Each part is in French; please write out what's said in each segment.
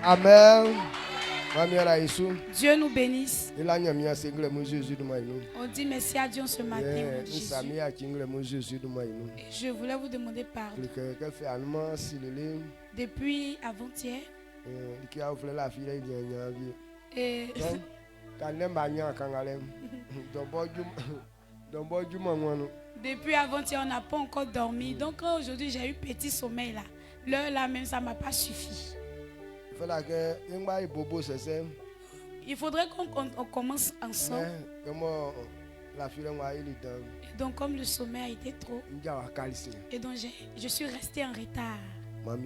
Amen. Dieu nous bénisse. On dit merci à Dieu ce matin. Et je voulais vous demander pardon. Depuis avant-hier. Et depuis avant-hier, on n'a pas encore dormi. Donc aujourd'hui, j'ai eu petit sommeil là. L'heure là même, ça ne m'a pas suffi. Il faudrait qu'on commence ensemble. Et donc comme le sommeil a été trop, et donc je suis resté en retard. Donc,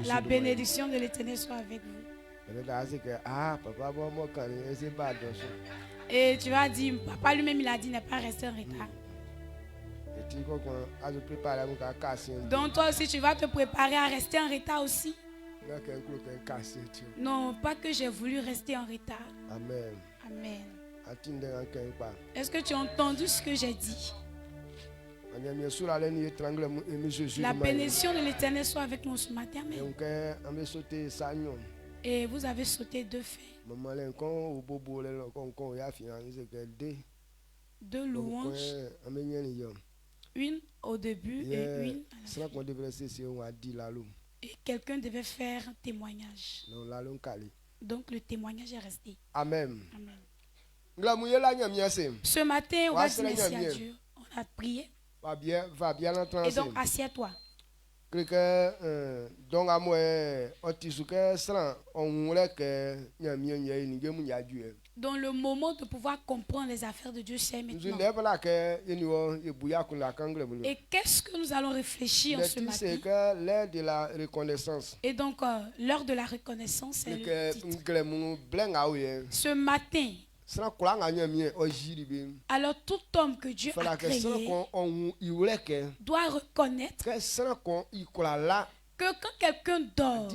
la bénédiction de l'Éternel soit avec vous. Et tu vas dire, papa lui-même il a dit n'est pas resté en retard. Donc toi aussi tu vas te préparer à rester en retard aussi. Non, pas que j'ai voulu rester en retard. Amen. Amen. Est-ce que tu as entendu ce que j'ai dit? La bénédiction de l'Éternel soit avec nous ce matin. Amen. Et vous avez sauté 2 faits. 2 louanges. Une au début et une à la fin. Et quelqu'un devait faire un témoignage. Donc le témoignage est resté. Amen. Amen. Ce matin, on va dire merci à Dieu. On a prié. Et donc assieds-toi. Dans le moment de pouvoir comprendre les affaires de Dieu, c'est maintenant. Et qu'est-ce que nous allons réfléchir ce matin? L'heure de la reconnaissance. Et donc, l'heure de la reconnaissance, c'est le titre. Ce matin, alors tout homme que Dieu a créé doit reconnaître que quand quelqu'un dort,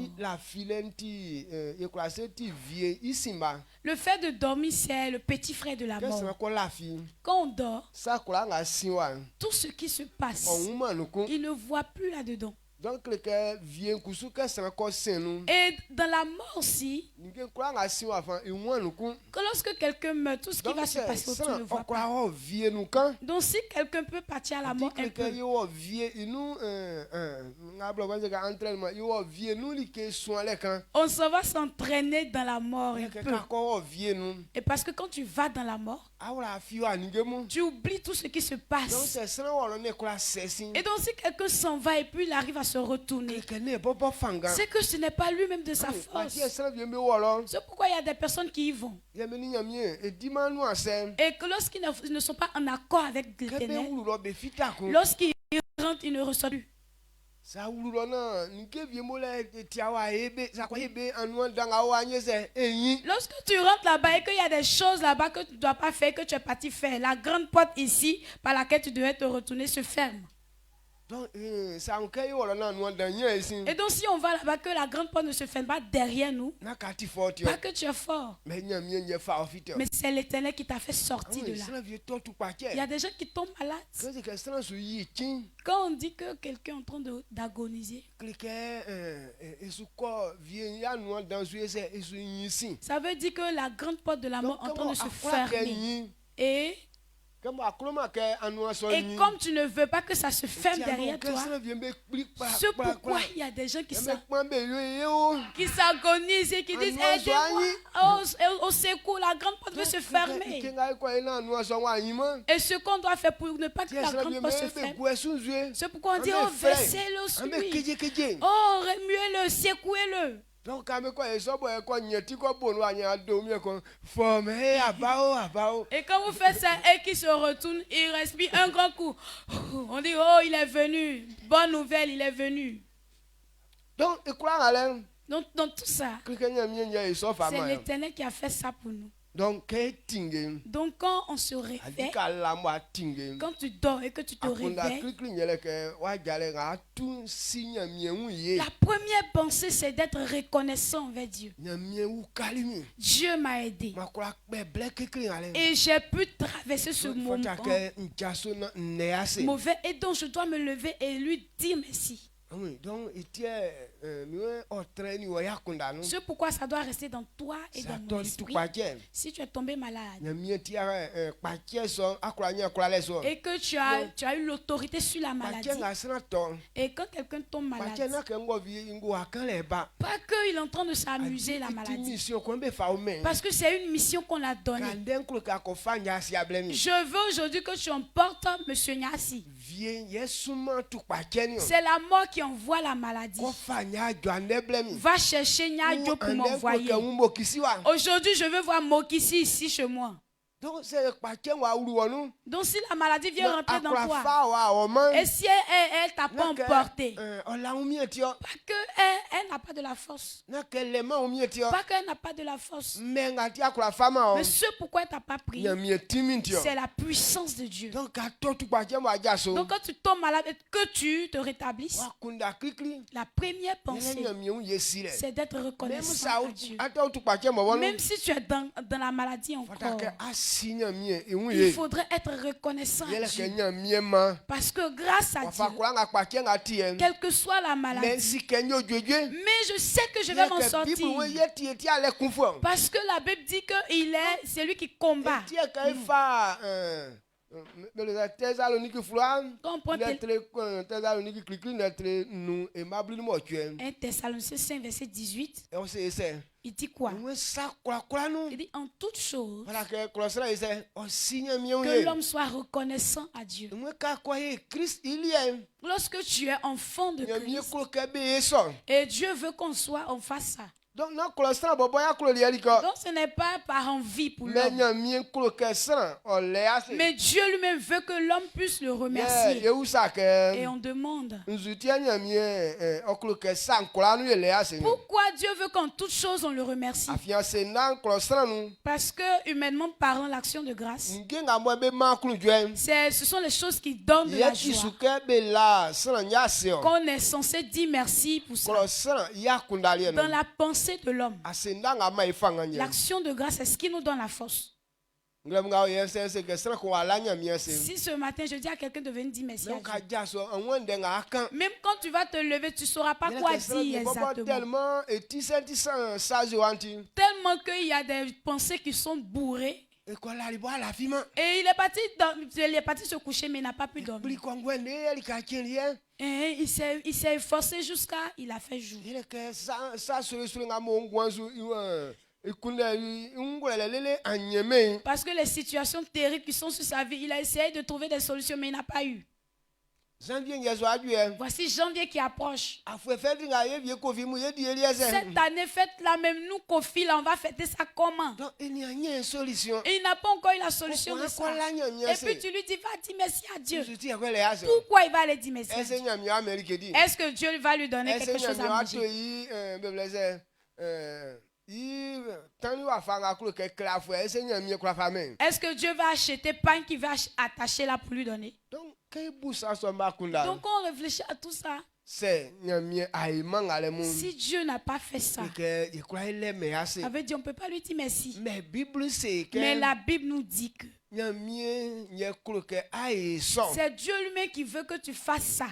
le fait de dormir, c'est le petit frère de la mort. Quand on dort, tout ce qui se passe, il ne voit plus là-dedans. Et dans la mort aussi, que lorsque quelqu'un meurt, tout ce qui va se passer autour ne voit pas. Donc si quelqu'un peut partir à la mort un peu, on s'en va s'entraîner dans la mort un peu. Et parce que quand tu vas dans la mort, tu oublies tout ce qui se passe. Et donc si quelqu'un s'en va et puis il arrive à se retourner, c'est que ce n'est pas lui-même de sa force. C'est pourquoi il y a des personnes qui y vont. Et que lorsqu'ils ne sont pas en accord avec l'Éternel, lorsqu'ils rentrent, ils ne ressortent plus. Lorsque tu rentres là-bas et qu'il y a des choses là-bas que tu ne dois pas faire, que tu es parti faire, la grande porte ici par laquelle tu devais te retourner se ferme. Et donc si on va là-bas que la grande porte ne se ferme pas derrière nous, pas que tu es fort, mais c'est l'Éternel qui t'a fait sortir de là. Il y a des gens qui tombent malades. Quand on dit que quelqu'un est en train d'agoniser, ça veut dire que la grande porte de la mort est en train de se fermer. Et comme tu ne veux pas que ça se ferme derrière toi, c'est pourquoi il y a des gens qui s'agonisent et qui disent aidez-moi, au secours, la grande porte veut se fermer. Et ce qu'on doit faire pour ne pas que la grande porte se ferme, c'est pourquoi on dit oh versez-le sur lui, oh remuez-le, secouez-le. Et quand vous faites ça et qu'il se retourne, il respire un grand coup. On dit oh il est venu, bonne nouvelle, il est venu. Donc dans tout ça, c'est l'Éternel qui a fait ça pour nous. Donc quand on se réveille, quand tu dors et que tu te réveilles, la première pensée c'est d'être reconnaissant envers Dieu. Dieu m'a aidé et j'ai pu traverser ce moment mauvais et donc je dois me lever et lui dire merci. C'est pourquoi ça doit rester dans toi et dans mon esprit. Si tu es tombé malade et que tu as eu l'autorité sur la maladie, et quand quelqu'un tombe malade, pas qu'il est en train de s'amuser la maladie, parce que c'est une mission qu'on a donnée. Je veux aujourd'hui que tu emportes M. Nyasi. C'est la mort qui envoie la maladie. Va chercher Nyadio pour m'envoyer. Aujourd'hui, je veux voir Mokisi ici chez moi. Donc si la maladie vient rentrer dans toi, et si elle t'a pas emporté, pas qu'elle n'a pas de la force, pas qu'elle n'a pas de la force, mais ce pourquoi elle t'a pas prié, c'est la puissance de Dieu. Donc quand tu tombes malade et que tu te rétablisses, la première pensée, c'est d'être reconnaissant à Dieu. Même si tu es dans la maladie encore, il faudrait être reconnaissant à Dieu. Parce que grâce à Dieu, quelle que soit la maladie, mais je sais que je vais m'en sortir. Parce que la Bible dit que c'est lui qui combat. Un Thessaloniciens 5 verset 18. Il dit quoi? Il dit en toute chose que l'homme soit reconnaissant à Dieu. Lorsque tu es enfant de Christ, et Dieu veut qu'on fasse ça. Donc ce n'est pas par envie pour l'homme. Mais Dieu lui-même veut que l'homme puisse le remercier. Et on demande pourquoi Dieu veut qu'en toute chose on le remercie. Parce que humainement parlant, l'action de grâce, ce sont les choses qui donnent de la joie. Qu'on est censé dire merci pour ça. Dans la pensée de l'homme, l'action de grâce est ce qui nous donne la force. Si ce matin je dis à quelqu'un de venir dire merci à Dieu, même quand tu vas te lever, tu ne sauras pas quoi dire exactement. Tellement qu'il y a des pensées qui sont bourrées. Et il est parti se coucher, mais il n'a pas pu dormir. Et il s'est efforcé jusqu'à il a fait jour. Parce que les situations terribles qui sont sur sa vie, il a essayé de trouver des solutions, mais il n'a pas eu. Voici janvier qui approche. Cette année, fête-la même nous, Kofi, là, on va fêter ça comment? Et il n'a pas encore eu la solution de ça. Et puis tu lui dis, va dire merci à Dieu. Pourquoi il va aller dire merci à Dieu? Est-ce que Dieu va lui donner quelque chose à manger? Est-ce que Dieu va acheter pain qui va attacher là pour lui donner? Donc on réfléchit à tout ça. Si Dieu n'a pas fait ça, ça veut dire on ne peut pas lui dire merci. Mais la Bible nous dit que c'est Dieu lui-même qui veut que tu fasses ça.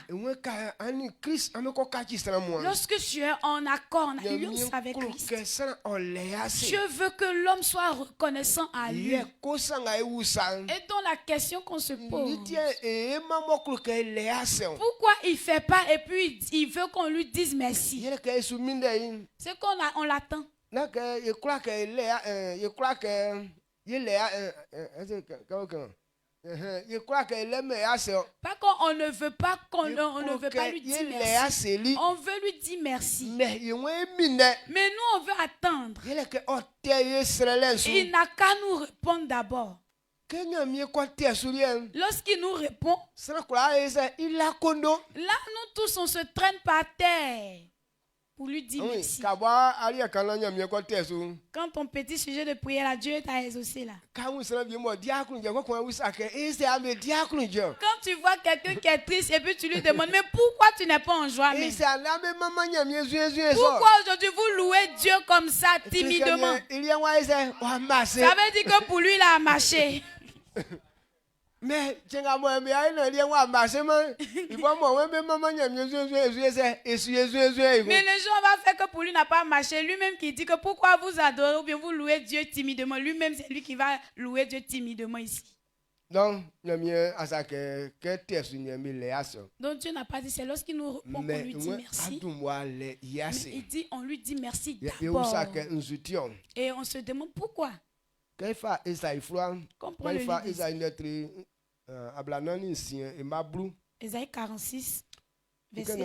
Lorsque tu es en accord, en alliance avec Christ, Dieu veut que l'homme soit reconnaissant à lui. Et donc la question qu'on se pose, pourquoi il ne fait pas et puis il veut qu'on lui dise merci? C'est qu'on l'attend. Pas qu'on ne veut pas lui dire merci. On veut lui dire merci. Mais nous on veut attendre. Il n'a qu'à nous répondre d'abord. Lorsqu'il nous répond, là nous tous on se traîne par terre pour lui dire merci. Quand ton petit sujet de prière là, Dieu t'a exaucé là. Quand tu vois quelqu'un qui est triste et puis tu lui demandes, mais pourquoi tu n'es pas en joie? Pourquoi aujourd'hui vous louez Dieu comme ça, timidement? Ça veut dire que pour lui il a marché. Mais les gens vont faire que pour lui n'a pas marché. Lui-même qui dit que pourquoi vous adorez ou bien vous louez Dieu timidement. Lui-même c'est lui qui va louer Dieu timidement ici. Donc Dieu n'a pas dit, c'est lorsqu'il nous répond qu'on lui dit merci. Mais il dit, on lui dit merci d'abord. Et on se demande pourquoi. Ésaïe 46, verset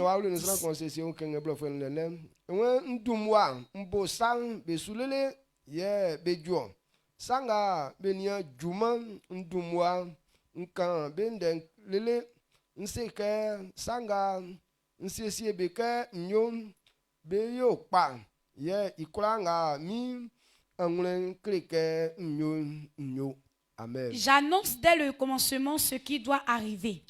10. Sanga benia juma ndumwa nkan benden lele nseke sanga nsiesie beke nyom beyo pa ye ikranga mi anglen kleke nyo. Amen. J'annonce dès le commencement ce qui doit arriver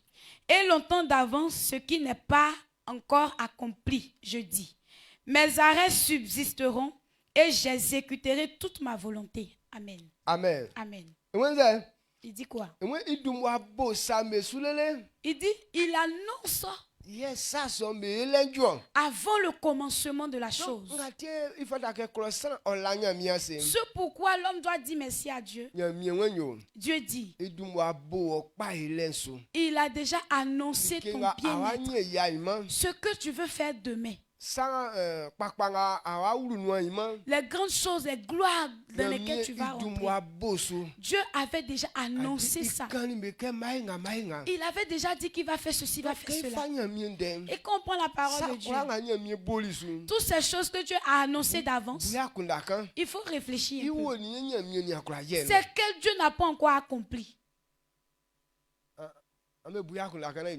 et longtemps d'avance ce qui n'est pas encore accompli. Je dis, mes arrêts subsisteront et j'exécuterai toute ma volonté. Amen. Amen. Amen. Il dit quoi? Il dit, il annonce avant le commencement de la chose. C'est pourquoi l'homme doit dire merci à Dieu. Dieu dit, il a déjà annoncé ton bien-être, ce que tu veux faire demain. Les grandes choses, les gloires dans lesquelles tu vas rentrer. Dieu avait déjà annoncé ça. Il avait déjà dit qu'il va faire ceci, il va faire cela. Et quand on prend la parole de Dieu, toutes ces choses que Dieu a annoncées d'avance, il faut réfléchir un peu. C'est que Dieu n'a pas encore accompli.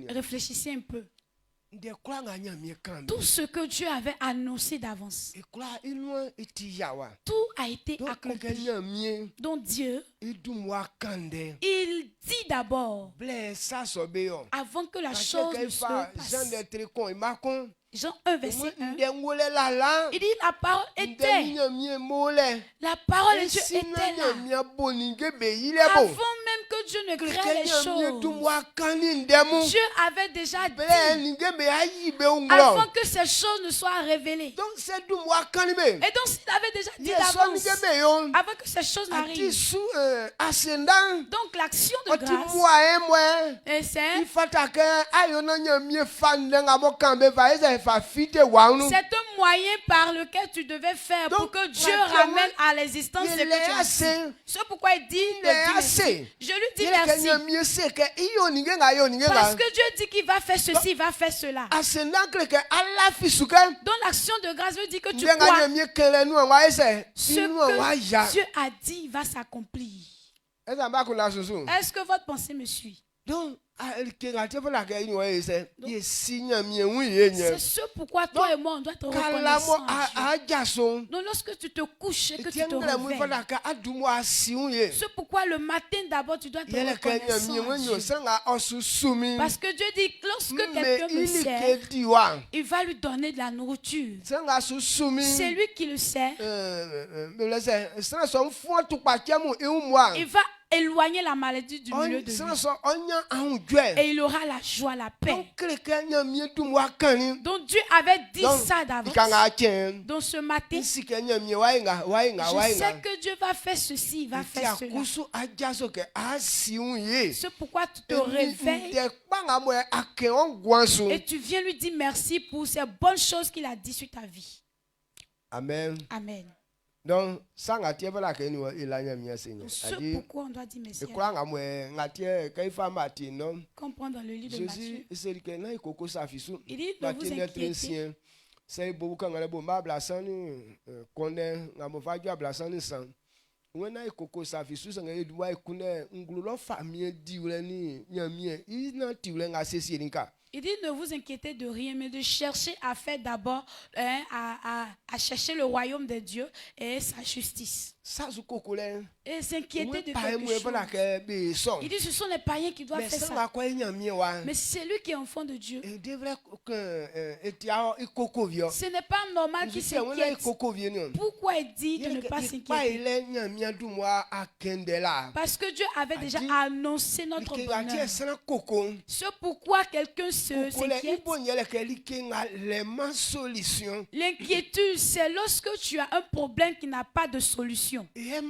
Réfléchissez un peu. Tout ce que Dieu avait annoncé d'avance, tout a été accompli. Donc Dieu, il dit d'abord, avant que la chose ne se passe. Jean 1, verset 1, il dit la parole était. La parole de Dieu était là. Avant même que Dieu ne crée les choses, Dieu avait déjà dit avant que ces choses ne soient révélées. Et donc s'il avait déjà dit d'avance avant que ces choses n'arrivent. Donc l'action de grâce, c'est un moyen par lequel tu devais faire pour que Dieu ramène à l'existence ce que tu as dit. C'est pourquoi il dit je lui dis merci. Parce que Dieu dit qu'il va faire ceci, il va faire cela. Donc l'action de grâce veut dire que tu crois ce que Dieu a dit va s'accomplir. Est-ce que votre pensée me suit? C'est ce pourquoi toi et moi on doit te reconnaître. Donc lorsque tu te couches et que tu te réveilles, c'est pourquoi le matin d'abord tu dois te reconnaître. Parce que Dieu dit lorsque quelqu'un me sert, il va lui donner de la nourriture. C'est lui qui le sert. Il va éloigner la maladie du milieu de lui. Et il aura la joie, la paix. Donc Dieu avait dit ça d'avance. Donc ce matin, je sais que Dieu va faire ceci, il va faire cela. C'est pourquoi tu te réveilles et tu viens lui dire merci pour ces bonnes choses qu'il a dit sur ta vie. Amen. Amen. Donc, c'est pourquoi on doit dire merci. Comprends dans le livre de Matthieu. Il dit ne vous inquiétez. Il dit ne vous inquiétez de rien, mais de chercher à faire d'abord, à à chercher le royaume de Dieu et sa justice. Et s'inquiéter de quelque chose. Il dit ce sont les païens qui doivent faire ça. Mais c'est lui qui est enfant de Dieu. Ce n'est pas normal qu'il s'inquiète. Pourquoi il dit de ne pas s'inquiéter? Parce que Dieu avait déjà annoncé notre bonheur. C'est pourquoi quelqu'un s'inquiète. L'inquiétude, c'est lorsque tu as un problème qui n'a pas de solution. C'est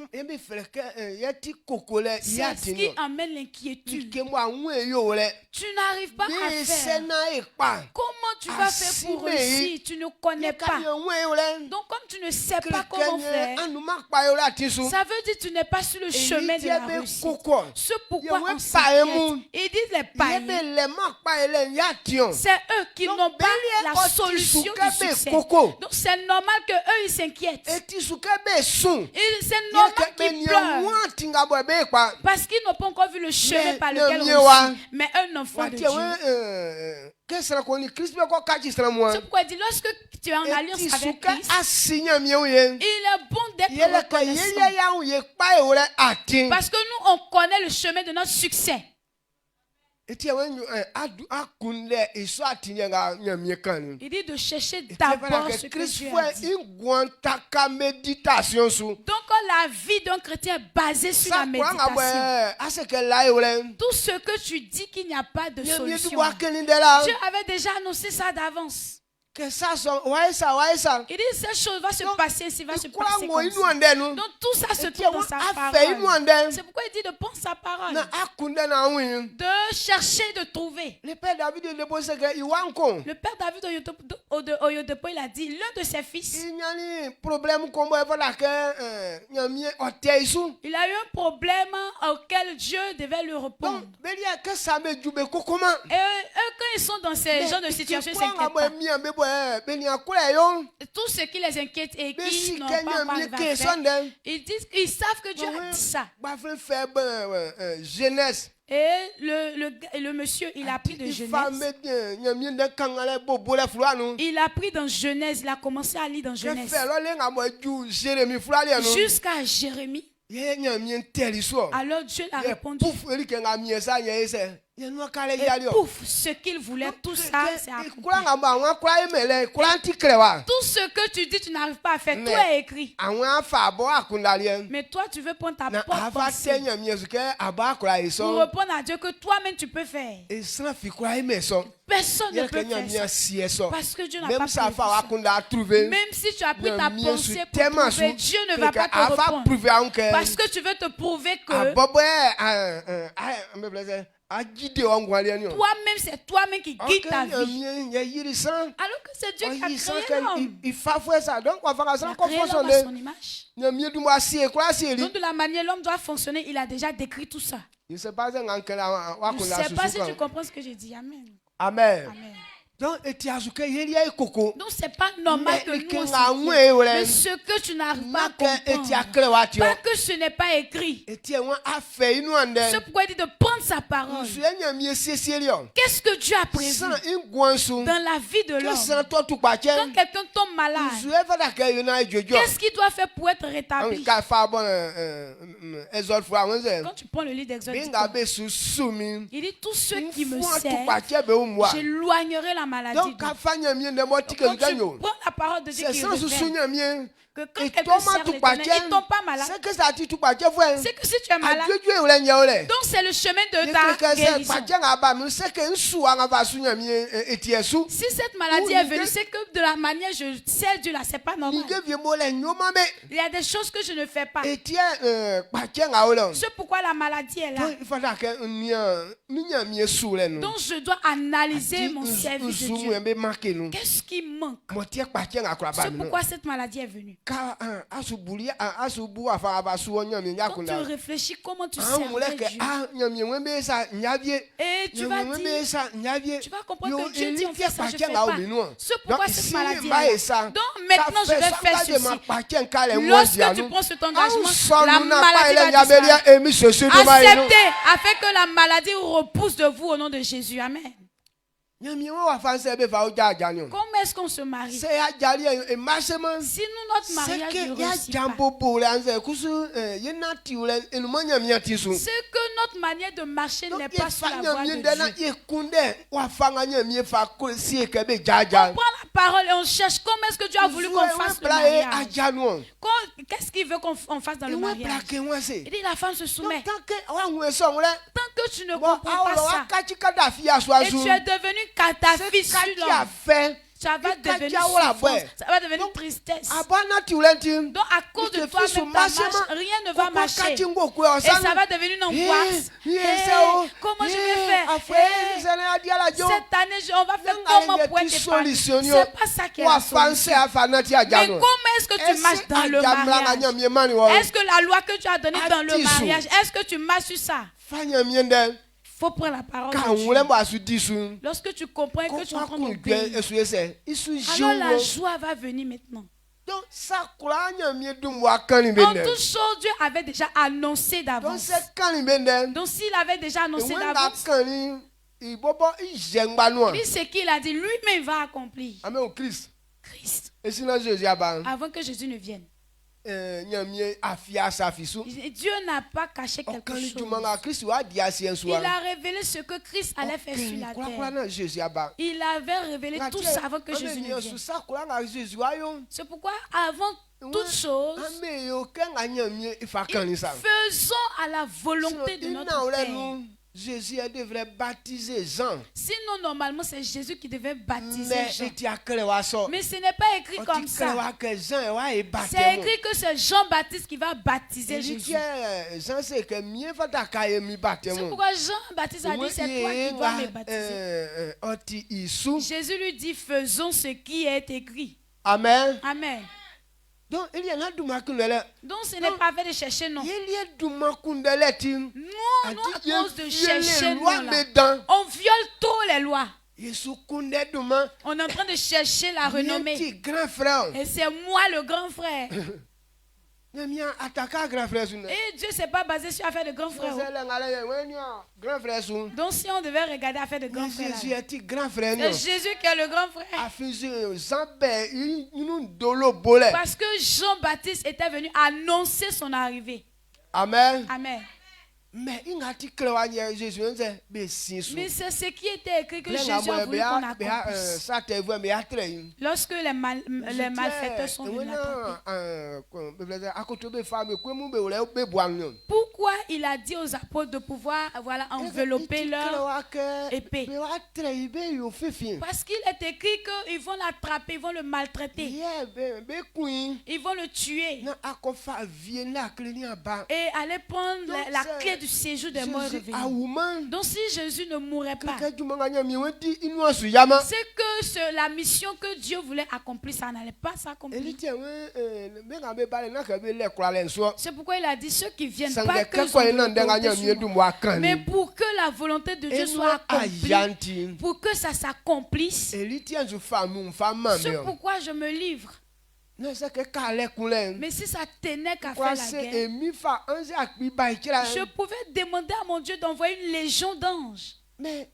ce qui amène l'inquiétude. Tu n'arrives pas à faire. Comment tu vas faire pour réussir? Tu ne connais pas. Donc comme tu ne sais pas comment faire, ça veut dire que tu n'es pas sur le chemin de la réussite. C'est pourquoi on s'inquiète. Ils disent les païens, c'est eux qui n'ont pas la solution du succès. Donc c'est normal qu'eux ils s'inquiètent. C'est normal qu'ils pleurent. Parce qu'ils n'ont pas encore vu le chemin par lequel on suit. Mais un enfant de Dieu. C'est pourquoi il dit lorsque tu es en alliance avec Christ, il est bon d'être reconnaissant. Parce que nous, on connaît le chemin de notre succès. Il dit de chercher d'abord ce que Dieu a dit. Donc la vie d'un chrétien est basée sur la méditation. Tout ce que tu dis qu'il n'y a pas de solution, Dieu avait déjà annoncé ça d'avance. Il dit cette chose va se passer ainsi, va se passer comme ça. Donc tout ça se trouve dans sa parole. C'est pourquoi il dit de prendre sa parole, de chercher, de trouver. Le père David Oyedepo, il a dit l'un de ses fils, il a eu un problème auquel Dieu devait lui répondre. Et quand ils sont dans ces genres de situations, ils s'inquiètent pas. Tout ce qui les inquiète et qui n'ont pas encore faire, ils savent que Dieu a dit ça. Et le monsieur, il a pris de Genèse. Il a pris dans Genèse, il a commencé à lire dans Genèse. Jusqu'à Jérémie. Alors Dieu a répondu. Et pouf, ce qu'il voulait, tout ça, c'est accompli. Tout ce que tu dis, tu n'arrives pas à faire, tout est écrit. Mais toi, tu veux prendre ta propre pensée pour répondre à Dieu que toi-même tu peux faire. Personne ne peut faire ça. Parce que Dieu n'a pas prévu. Même si tu as pris ta pensée pour trouver, Dieu ne va pas te répondre. Parce que tu veux te prouver que toi-même, c'est toi-même qui guide ta vie. Alors que c'est Dieu qui a créé l'homme. Il a créé l'homme à son image. Donc de la manière l'homme doit fonctionner, il a déjà décrit tout ça. Je ne sais pas si tu comprends ce que j'ai dit. Amen. Amen. Amen. Donc c'est pas normal que nous aussi, mais ce que tu n'arrives pas à comprendre, pas que ce n'est pas écrit. C'est pourquoi il dit de prendre sa parole. Qu'est-ce que Dieu a prévu dans la vie de l'homme? Quand quelqu'un tombe malade, qu'est-ce qu'il doit faire pour être rétabli? Quand tu prends le livre d'Exode, il dit tous ceux qui me servent, j'éloignerai la maladie. Donc, quand tu prends la parole de Dieu qui révèle que quand quelqu'un sert l'Éternel, il ne tombe pas malade. C'est que si tu es malade, donc c'est le chemin de ta guérison. Si cette maladie est venue, c'est que de la manière je sais Dieu là, c'est pas normal. Il y a des choses que je ne fais pas. C'est pourquoi la maladie est là. Donc je dois analyser mon service de Dieu. Qu'est-ce qui manque? C'est pourquoi cette maladie est venue. Quand tu réfléchis comment tu sers Dieu, et tu vas comprendre que Dieu dit on fait ça, je ne fais pas. C'est pourquoi cette maladie est là. Donc maintenant je vais faire ceci. Lorsque tu prends cet engagement, la maladie va disparaître. Acceptez afin que la maladie repousse de vous au nom de Jésus. Amen. Comment est-ce qu'on se marie? Si notre mariage ne réussit pas, c'est que notre manière de marcher n'est pas sur la voie de Dieu. On prend la parole et on cherche comment est-ce que Dieu a voulu qu'on fasse le mariage. Qu'est-ce qu'il veut qu'on fasse dans le mariage? Il dit la femme se soumet. Tant que tu ne comprends pas ça, et tu es devenu catastrophe sur l'homme, ça va devenir souffrance, ça va devenir tristesse. Donc à cause de toi, même ta marche, rien ne va marcher. Et ça va devenir une angoisse. Comment je vais faire? Cette année, on va faire comment pour être épargné? C'est pas ça qui est la solution. Mais comment est-ce que tu marches dans le mariage? Est-ce que la loi que tu as donnée dans le mariage, est-ce que tu marches sur ça? Faut prendre la parole de Dieu. Lorsque tu comprends que tu es en train d'obéir, alors la joie va venir maintenant. En toute chose, Dieu avait déjà annoncé d'avance. Donc s'il avait déjà annoncé d'avance, il dit ce qu'il a dit, lui-même va accomplir. Christ. Avant que Jésus ne vienne. Dieu n'a pas caché quelque chose. Il a révélé ce que Christ allait faire sur la terre. Il avait révélé tout ça avant que Jésus ne vienne. C'est pourquoi avant toute chose, faisons à la volonté de notre Père. Jésus devrait baptiser Jean. Sinon, normalement, c'est Jésus qui devait baptiser Jean. Mais ce n'est pas écrit comme ça. C'est écrit que c'est Jean-Baptiste qui va baptiser Jésus. C'est pourquoi Jean-Baptiste a dit, c'est toi qui dois me baptiser. Jésus lui dit, faisons ce qui est écrit. Amen. Amen. Donc ce n'est pas fait de chercher non. Nous, à cause de chercher non, on viole trop les lois. On est en train de chercher la renommée. Et c'est moi le grand frère. Et Dieu ne s'est pas basé sur affaire de grand frère. Donc si on devait regarder affaire de grand frère, c'est Jésus qui est le grand frère. Parce que Jean-Baptiste était venu annoncer son arrivée. Amen. Amen. Mais c'est ce qui était écrit que Jésus a voulu qu'on accomplisse. Lorsque les malfaiteurs sont venus pourquoi il a dit aux apôtres de pouvoir envelopper leur épée? Parce qu'il est écrit qu'ils vont l'attraper, ils vont le maltraiter. Ils vont le tuer. Et aller prendre la clé du séjour des morts revenus. Donc si Jésus ne mourait pas, c'est que la mission que Dieu voulait accomplir, ça n'allait pas s'accomplir. C'est pourquoi il a dit ceux qui viennent pas que mais pour que la volonté de Dieu soit accomplie, pour que ça s'accomplisse. C'est pourquoi je me livre. Mais si ça tenait qu'à faire la guerre, je pouvais demander à mon Dieu d'envoyer une légion d'anges. Mais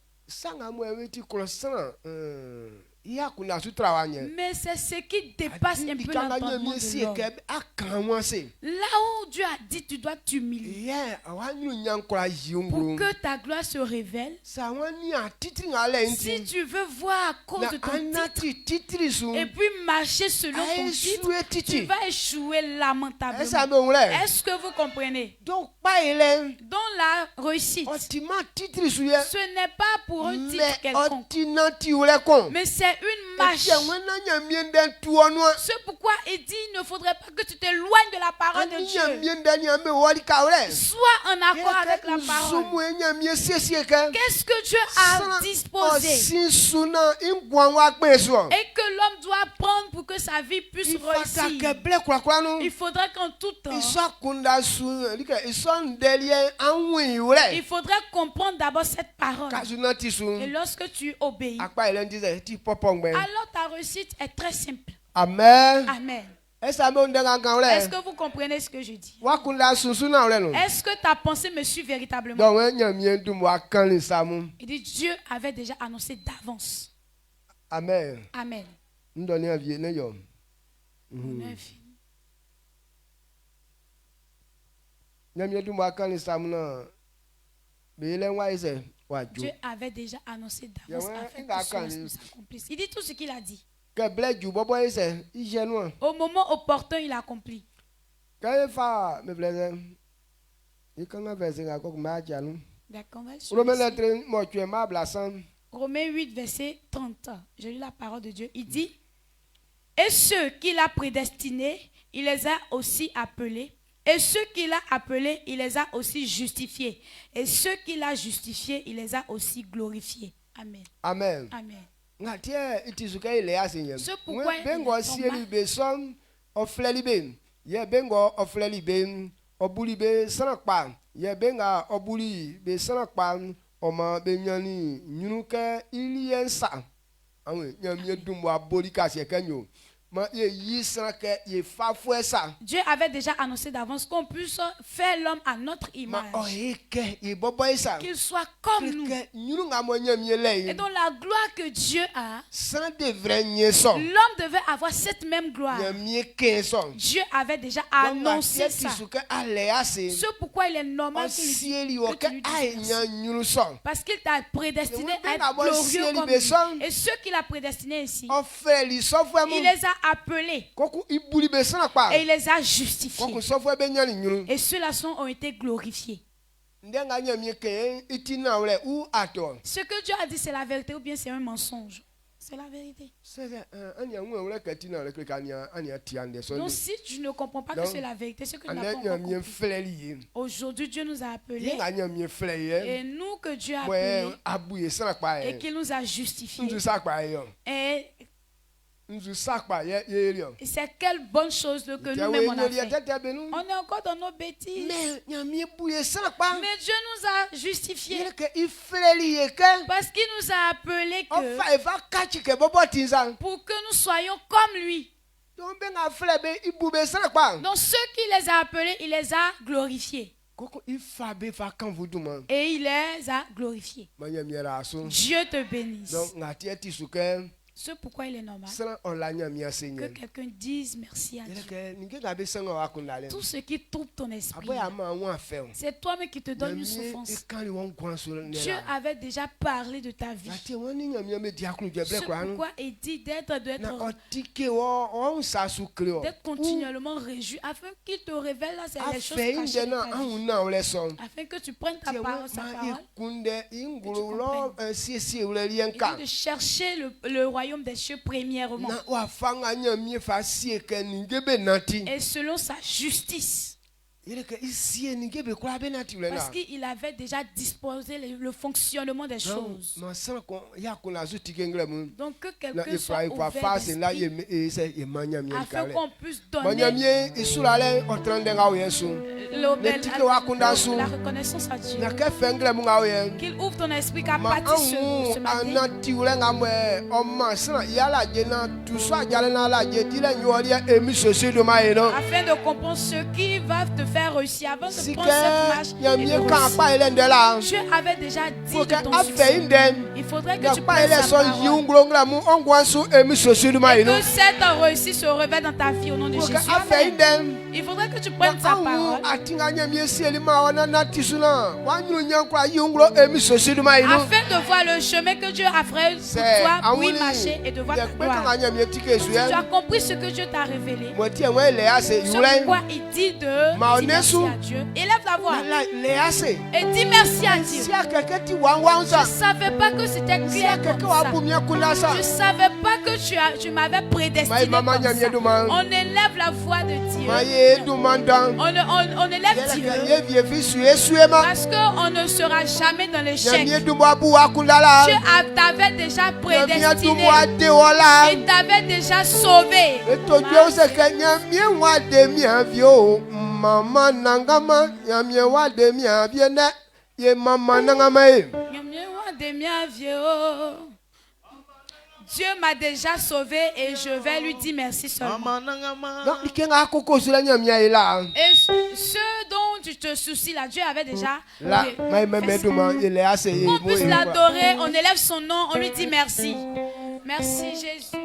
c'est ce qui dépasse un peu l'entendement de l'homme. Là où Dieu a dit tu dois t'humilier pour que ta gloire se révèle. Si tu veux voir à cause de ton titre et puis marcher selon ton titre, tu vas échouer lamentablement. Est-ce que vous comprenez? Donc la réussite, ce n'est pas pour un titre quelconque, mais c'est une marche. C'est pourquoi il dit il ne faudrait pas que tu t'éloignes de la parole de Dieu. Sois en accord avec la parole. Qu'est-ce que Dieu a disposé et que l'homme doit prendre pour que sa vie puisse réussir? Il faudrait qu'en tout temps, il faudrait comprendre d'abord cette parole. Et lorsque tu obéis, alors ta réussite est très simple. Amen. Amen. Est-ce que vous comprenez ce que je dis? Est-ce que ta pensée me suit véritablement? Il dit Dieu avait déjà annoncé d'avance. Amen. Amen. Dieu avait déjà annoncé d'avance afin que cela s'accomplisse. Il dit tout ce qu'il a dit. Au moment opportun, il accomplit. Romains 8, verset 30. Je lis la parole de Dieu. Il dit, et ceux qu'il a prédestinés, il les a aussi appelés. Et ceux qu'il a appelés, il les a aussi justifiés. Et ceux qu'il a justifiés, il les a aussi glorifiés. Amen. Amen. Amen. C'est pourquoi Dieu avait déjà annoncé d'avance qu'on puisse faire l'homme à notre image. Qu'il soit comme nous. Et dans la gloire que Dieu a, l'homme devait avoir cette même gloire. Dieu avait déjà annoncé ça. C'est pourquoi il est normal que tu lui dises. Parce qu'il t'a prédestiné à être glorieux comme lui. Et ceux qu'il a prédestinés ici, il les a appelés et il les a justifiés. Et ceux-là ont été glorifiés. Ce que Dieu a dit, c'est la vérité ou bien c'est un mensonge? C'est la vérité. Donc si tu ne comprends pas que c'est la vérité, c'est que tu n'as pas encore compris. Aujourd'hui, Dieu nous a appelés et nous que Dieu a appelés et qu'il nous a justifiés. Et c'est quelle bonne chose que nous-mêmes on a fait. On est encore dans nos bêtises. Mais Dieu nous a justifiés parce qu'il nous a appelés pour que nous soyons comme lui. Donc ceux qui les a appelés, il les a glorifiés. Et il les a glorifiés. Dieu te bénisse. C'est pourquoi il est normal que quelqu'un dise merci à Dieu. Tout ce qui trouble ton esprit, c'est toi-même qui te donne une souffrance. Dieu avait déjà parlé de ta vie. C'est pourquoi il dit d'être continuellement réjoui afin qu'il te révèle les choses cachées de ta vie. Afin que tu prennes ta parole, sa parole, et de chercher le royaume des cieux premièrement et selon sa justice. Parce qu'il avait déjà disposé le fonctionnement des choses. Donc que quelqu'un soit ouvert d'esprit afin qu'on puisse donner la reconnaissance à Dieu. Qu'il ouvre ton esprit qu'à partir ce matin, afin de comprendre ce qui va te faire réussir avant de prendre cette marche. Dieu avait déjà dit de ton succès. Il faudrait que tu prennes sa parole et que cette réussite se révèle dans ta vie au nom de Jésus. Amen. Il faudrait que tu prennes sa parole afin de voir le chemin que Dieu a fait pour toi pour y marcher et de voir ta gloire. Si tu as compris ce que Dieu t'a révélé, c'est pourquoi il dit de dire merci à Dieu. Élève la voix et dis merci à Dieu. Je ne savais pas que c'était clair comme ça. Je ne savais pas que tu m'avais prédestiné comme ça. On élève la voix de Dieu. On élève Dieu parce qu'on ne sera jamais dans l'échec. Dieu t'avait déjà prédestiné et t'avait déjà sauvé. Mama nangama yamye wa demi abiene ye mama nangama e yamye wa demi avio. Dieu m'a déjà sauvé et je vais lui dire merci seulement. Et ce dont tu te soucies là, Dieu avait déjà. On puisse l'adorer, on élève son nom, on lui dit merci. Merci Jésus.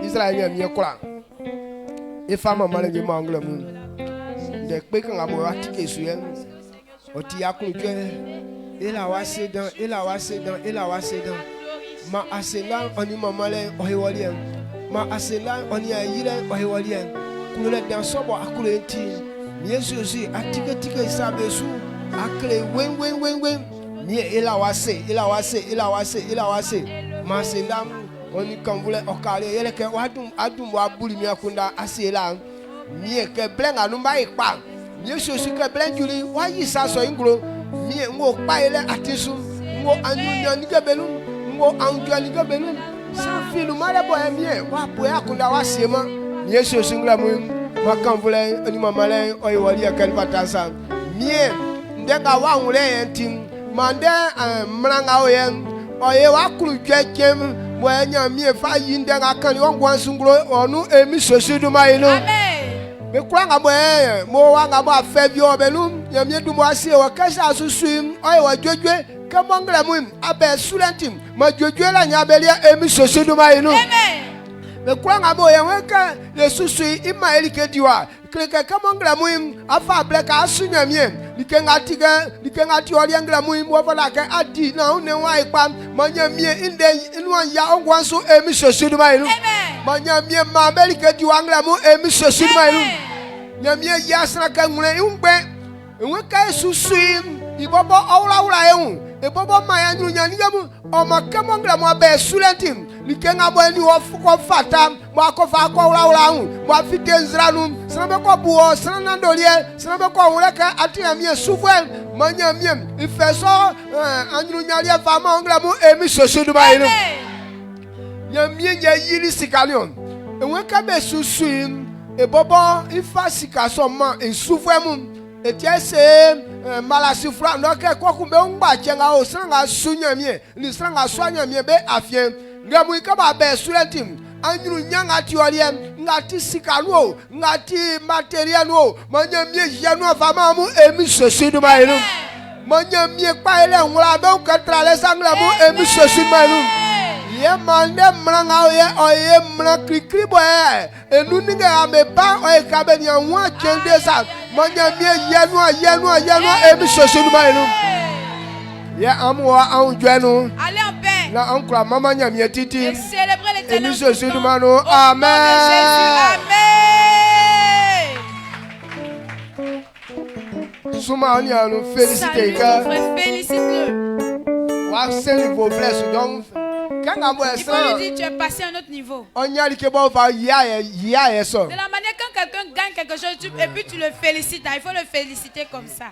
Ma asela oni mamale ohewalien ma asela oni ayire ohewalien kulele dan sobo akule enti Yesu si atike isabesu akle wen ni elawase ma asela oni kanvule okale yeleke adum wa buli mi akunda asela ni ke blenga numba ipa Yesu si ke blenjuli wa yisa so ingro ni ngo pa ele atisu ngo anyunya ni gebelu anjualiga benu sa filu male boy mie wa boya kunda wa sema Yesu singla mu makamvule ani mamale oyewali akan patansa mie ndenga wa nwule yentim mande mranga oyen oye wa kulu twetwem boya nya mie fa yi ndenga kan wongwan sunglo onu emi sosudu mailo amen be kwanga boye mo wanga bo afebi obelu nya mie dumo asie wa kasa susuim oye wa dwedwe kamangla mu abe sulentim ma dwedwela nya belia emi sosudu mailo amen be kwanga boye wenka le susui ima elike diwa kleke kamangla mu afa bleka asunya mie dikenga ti oriangla mu wo fala ke adi na une wa ipa manya mie inde inwan ya ongwanso emi sosudu mailo amen manya mie ma belike diwa ngla mu emi sosudu mailo nya mie yasna ka ngule umbe wenka susui ibobo awla ehun ebobo maya nyunya nigamu omakemongla mo be sulentim nikenga bo ni wo fata mo akofa ko wla hu mo afite nzranu sanabe ko buo sanana dolie sanabe ko wuleka atia mie sufuel manya mie ifeso anyunya lia fama ongla mo emi sosudu bailo nya mie nya yiri sikalion enweka be susuim ebobo ifa sikaso ma ensufuemu etiese malasi fra no ke kokumbe ngba chenga o sanga sunya mie ni sanga swanya mie be afien ngamu ikaba be sulentim anyuru nyanga ti oliem ngati sikanu ngati material no manya mie yanu fama mu emi sosudu mailo manya mie pa ele nwura be ukatrale sangla mu emi sosudu mailo ye mande mranga oye mra krikri boye enu ninga ameba oye kabeni anwa chende sa manya mie yenu emi sosudu mailo ye amwa anjwenu allez en paix na ankra mama nya mie titi et célébrer l'Éternel emi sosudu mano amen suma oni anu féliciter ka félicite-le wa send vos bless donc il faut lui dire tu es passé à un autre niveau. De la manière quand quelqu'un gagne quelque chose et puis tu le félicites, il faut le féliciter comme ça.